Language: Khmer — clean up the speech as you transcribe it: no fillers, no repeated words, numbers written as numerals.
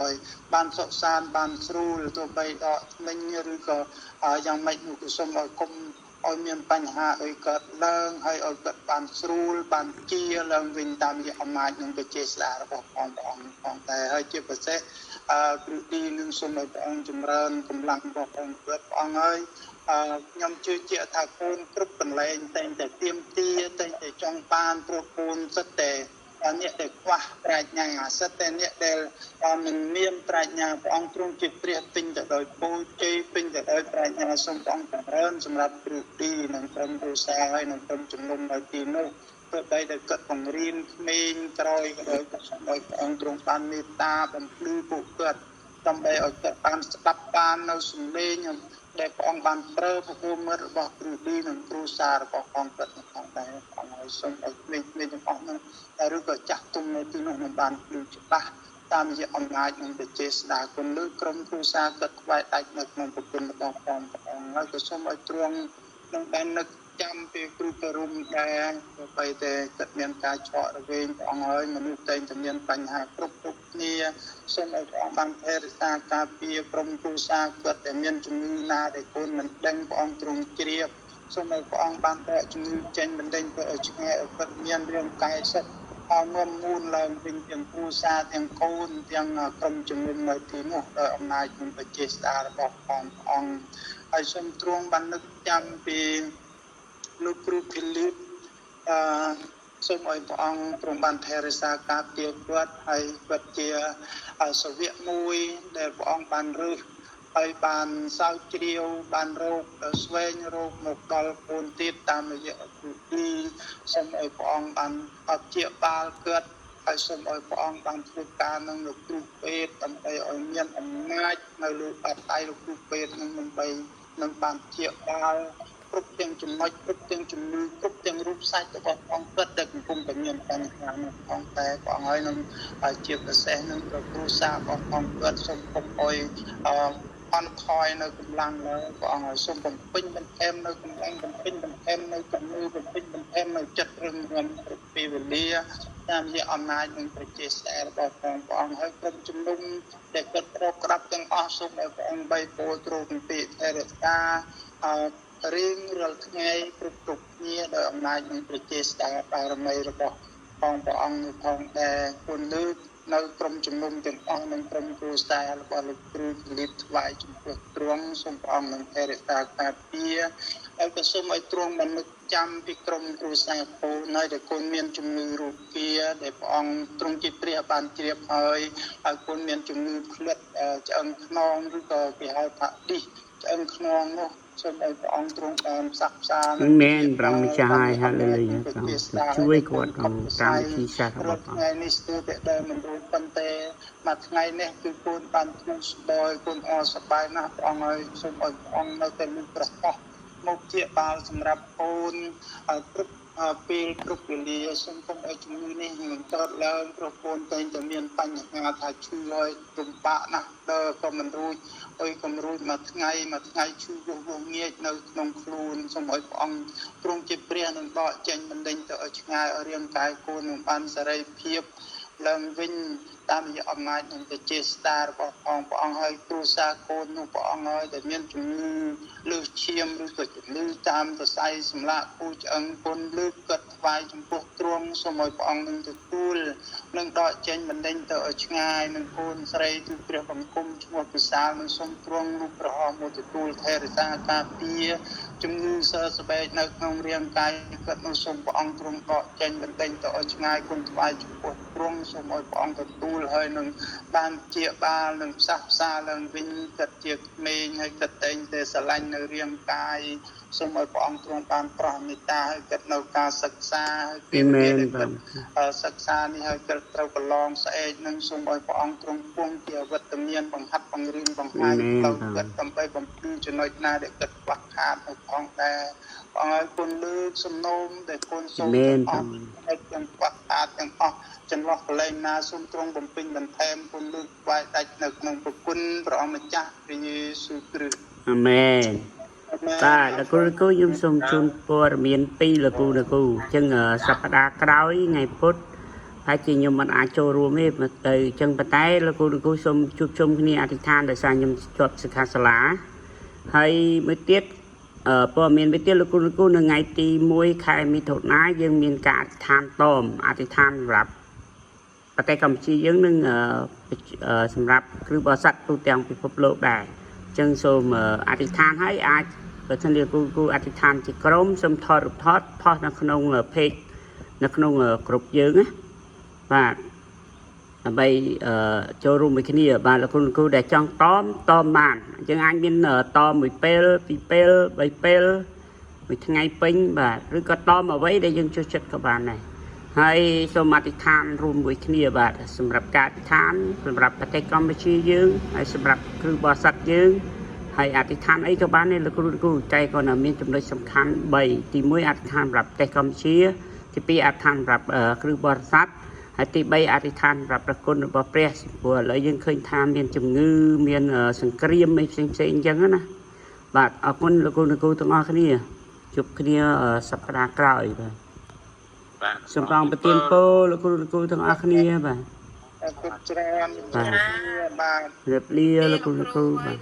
អុយបានសុខសាន្តបានស្រួលទោះបីដកមិញឬក៏យ៉ាងម៉េចនោះក៏សូមឲ្យគុំឲ្យមានបញ្ហាអីកើតឡើងហើយឲ្យគាត់បានស្រួលបានជាឡើងវិញតាមរយៈអំណាចនិងវិជាស្ដារបស់ព្រះអង្គផងតែហើយជាពិសេសព្រឹកទីនឹងសូមឲ្យព្រះអង្គចម្រើនកម្លាំងរបស់ព្រះអង្គព្រះអង្គហើយខ្ញុំជឿជាក់ថាកូនគ្រប់កន្លែងតែងតែទៀមទាតែងតែចង់បានព្រោះកូនសិតតែអ្នកដែលខ្វះប្រាជ្ញាសិតតែអ្នកដែលមិនមានប្រាជ្ញាព្រះអង្គទ្រង់ជាព្រះពេញទៅដោយពរជ័យពេញទៅដោយប្រាជ្ញាសូមព្រះអង្គចម្រើនសម្រាប់ព្រឹកទីនិងក្រុមគ្រួសារហើយនិងក្រុមជំនុំនៅទីនោះទោះបីតែគាត់បង្រៀនក្មេងក្រោយក៏ដោយក៏សូមឲ្យព្រះអង្គទ្រង់បានមេត្តាបំភ្លឺពួកគាត់ដើម្បីឲ្យគាត់បានស្ដាប់បាននៅសំឡេងដែលព្រះអង្គបានប្រើពពុះមិត្តរបស់គ្រូឌីនិងគ្រូសាររបស់ព្រះអង្គគាត់ផងដែរអង្គឲ្យសូមឲ្យក្មេងៗទាំងអស់នោះឬក៏ចាស់ទុំនៅទីនោះនឹងបានភ្លឺច្បាស់តាមរយៈអំណាចនិងវិជាស្ដាគុណលើក្រុមគ្រួសារគាត់ខ្វាយដាច់នៅក្នុងប្រគុណរបស់ព្រះអង្គហើយក៏សូមឲ្យទ្រង់នឹងបាននឹកចាំពីគ្រូបរុំដែរទៅបីតែគាត់មានការឆក់រវែងព្រះអង្គហើយមនុស្សតែងតែមានបញ្ហាគ្រប់គ្នាសូមឲ្យព្រះអង្គបានថែរក្សាការពារក្រុមគ្រួសារគាត់ដែលមានជំងឺណាដែលកូនមិនដឹងព្រះអង្គទ្រង់ជ្រាបសូមឲ្យព្រះអង្គបានដកជំងឺចេញបណ្ដេញទៅឲ្យឆ្ងាយឲ្យគាត់មានរាងកាយសុខងំមូលឡើងវិញទាំងគ្រួសារទាំងកូនទាំងក្រុមជំនុំនៅទីនោះដោយអំណាចនិងបច្ចេស្តារបស់ព្រះអង្គហើយសូមទ្រង់បាននឹកចាំពីលោកគ្រូភីលីបសូមឲ្យព្រះអង្គទ្រង់បានថែរក្សាការពារគាត់ហើយគាត់ជាសាវកមួយដែលព្រះអង្គបានរើសហើយបានសោកជ្រាវបានរោគស្វែងរោគមកដល់កូនទៀតតាមរយៈគ្រូឌីសូមឲ្យព្រះអង្គបានអព្យាបាលគាត់ហើយសូមឲ្យព្រះអង្គបានធ្វើការនឹងលោកគ្រូពេទ្យដើម្បីឲ្យមានអំណាចនៅលើបាតដៃលោកគ្រូពេទ្យនឹងដើម្បីនឹងបានព្យាបាលគ្រប់ទាំងចំណុចគ្រប់ទាំងជំងឺគ្រប់ទាំងរូបសាច់របស់ព្រះអង្គគាត់ដែលកំពុងតែមានបញ្ហានោះផងតែព្រះអង្គហើយនឹងជាពិសេសនឹងគ្រួសាររបស់ព្រះអង្គគាត់សូមគុំអុយអន់ថយនៅកម្លាំងលើព្រះអង្គឲ្យសូមបំពេញបន្ថែមនៅកម្លាំងបំពេញបន្ថែមនៅជំនឿបំពេញបន្ថែមនៅចិត្តរឹងមាំគ្រប់ពេលវេលាតាមរយៈអំណាចនិងប្រជាស្ដាររបស់ព្រះអង្គហើយក្រុមជំនុំដែលគាត់ប្រកក្តាប់ទាំងអស់សូមឲ្យព្រះអង្គបីពោទ្រង់ពីថែរក្សារៀងរាល់ថ្ងៃគ្រប់គ្នាដោយអំណាចនៃប្រជាស្ដារបារមីរបស់ព្រះអង្គនោះផងដែរគុណលើកនៅក្រុមជំនុំទាំងអស់និងក្រុមគ្រួសាររបស់លោកគ្រូហ្វីលីបថ្វាយចំពោះទ្រង់សូមព្រះអង្គនឹងថែរក្សាការពារហើយក៏សូមឲ្យទ្រង់បាននឹកចាំពីក្រុមគ្រួសារកូនហើយដែលកូនមានជំងឺរោគាដែលព្រះអង្គទ្រង់ជាព្រះបានជ្រាបហើយឲ្យកូនមានជំងឺផ្លិតឆ្អឹងខ្នងឬក៏គេហៅថាឌីសឆ្អឹងខ្នងនោះសូមឲ្យព្រះអង្គទ្រង់បានផ្សះផ្សាមែនព្រះម្ចាស់ហើយហាឡេលូយ៉ាព្រះជួយគាត់ក្នុងតាមវិធីសាស្ត្ររបស់ព្រះថ្ងៃនេះស្ទើរតែដែលមិនរួចប៉ុន្តែមួយថ្ងៃនេះគឺកូនបានធូរស្បើយកូនអរសប្បាយណាស់ព្រះអង្គហើយសូមឲ្យព្រះអង្គនៅតែមានប្រសាសន៍មកជាបាលសម្រាប់កូនគ្រប់ពេលគ្រប់វេលាសូមកុំឲ្យជំងឺនេះនឹងកើតឡើងព្រោះកូនតែងតែមានបញ្ហាថាឈឺហើយលំបាកណាស់ដល់ក៏មិនរួចអុយក៏រួចមួយថ្ងៃឈឺវោងាកនៅក្នុងខ្លួនសូមឲ្យព្រះអង្គទ្រង់ជាព្រះនឹងដកចេញបណ្ដេញទៅឲ្យឆ្ងាយឲ្យរាងកាយកូននឹងបានសេរីភាពឡើងវិញតាមរយៈអំណាចនិងប្រជាស្ដាររបស់ព្រះអង្គហើយគ្រួសារកូននោះព្រះអង្គហើយដែលមានជំងឺលើសឈាមឬក៏ជំងឺតាមសរសៃសម្លាកពូឆ្អឹងគុណលើកគាត់ថ្វាយចំពោះទ្រង់សូមឲ្យព្រះអង្គនឹងទទួលនឹងដកចេញបណ្ដេញទៅឲ្យឆ្ងាយនឹងកូនស្រីទូព្រះបង្គំឈ្មោះពិសាលនឹងសូមទ្រង់លោកប្រហោះមកទទួលថែរក្សាការពារជំងឺសើស្បែកនៅក្នុងរាងកាយគាត់នឹងសូមព្រះអង្គទ្រង់ដកចេញបណ្ដេញទៅឲ្យឆ្ងាយគុណថ្វាយចំពោះទ្រង់សូមឲ្យព្រះអង្គទទួលហើយនឹងបានជាបាលនឹងផ្សះផ្សាឡើងវិញគាត់ជាក្មេងហើយគាត់តែងតែស្រឡាញ់នៅរាងកាយសូមឲ្យព្រះអង្គទ្រង់បានប្រោះមេត្តាឲ្យគាត់នៅការសិក្សាហើយពេលដែលគាត់សិក្សានេះហើយគាត់ត្រូវប្រឡងស្អែកនឹងសូមឲ្យព្រះអង្គទ្រង់គង់ជាវត្តមានបង្ហាត់បង្រៀនបង្ហាញទៅគាត់ដើម្បីបំភ្លឺចំណុចណាដែលគាត់ខ្វះខាតនៅផងដែរព្រះអង្គឲ្យគុណលើកសំណូមដែលគុណសូមអស់ឲ្យទាំងខ្វះខាតទាំងអស់ចន្លោះកលែងណាសូមទ្រង់បំពេញបន្ថែមគុណលើកថ្វាយដាច់នៅក្នុងព្រះគុណព្រះអង្គម្ចាស់ព្រះយេស៊ូវគ្រីស្ទអាមែនបាទលោកគ្រូខ្ញុំសូមជូនព័ត៌មានពីលោកគ្រូអញ្ចឹងសប្តាហ៍ក្រោយថ្ងៃពុធ ហើយជាខ្ញុំមិនអាចចូលរួមទេទៅអញ្ចឹងប៉ុន្តែលោកគ្រូសូមជួបជុំគ្នាអធិដ្ឋានដោយសារខ្ញុំជាប់សិក្ខាសាលាហើយមួយទៀតព័ត៌មានមួយទៀតលោកគ្រូនៅថ្ងៃទី1ខែមិថុនាយើងមានការអធិដ្ឋានតមអធិដ្ឋានសម្រាប់ប្រទេសកម្ពុជាយើងនឹងសម្រាប់គ្រូបរិស័ទទូទាំងពិភពលោកដែរអញ្ចឹងសូមអធិដ្ឋានឲ្យអាចបើសិនជាគ្រូអធិដ្ឋានជាក្រុមសូមថតរូបថតផុសនៅក្នុង page នៅក្នុងក្រុមយើងណាបាទដើម្បីចូលរួមមួយគ្នាបាទលោកគ្រូដែលចង់តមបានអញ្ចឹងអាចមានតមមួយពេលពីរពេលបីពេលមួយថ្ងៃពេញបាទឬក៏តមអ្វីដែលយើងចូលចិត្តក៏បានដែរហើយសូមអធិដ្ឋានរួមមួយគ្នាបាទសម្រាប់ការអធិដ្ឋានសម្រាប់ប្រទេសកម្ពុជាយើងហើយសម្រាប់គ្រូបរិស័ទយើងហើយអធិដ្ឋានអីក៏បានដែរលោកគ្រូតែក៏នៅមានចំណុចសំខាន់3ទី1អធិដ្ឋានសម្រាប់ប្រទេសកម្ពុជាទី2អធិដ្ឋានសម្រាប់គ្រូបរិស័ទហើយទី3អធិដ្ឋានសម្រាប់ព្រះគុណរបស់ព្រះព្រោះឥឡូវយើងឃើញថាមានជំងឺមានសង្គ្រាមផ្សេងអញ្ចឹងណាបាទអរគុណលោកគ្រូទាំងអស់គ្នាជួបគ្នាសប្តាហ៍ក្រោយបាទសូមប្រងប្រទានពរលោកគ្រូទាំងអស់គ្នាបាទអរគុណច្រើនបាទជម្រាបលាលោកគ្រូបាទ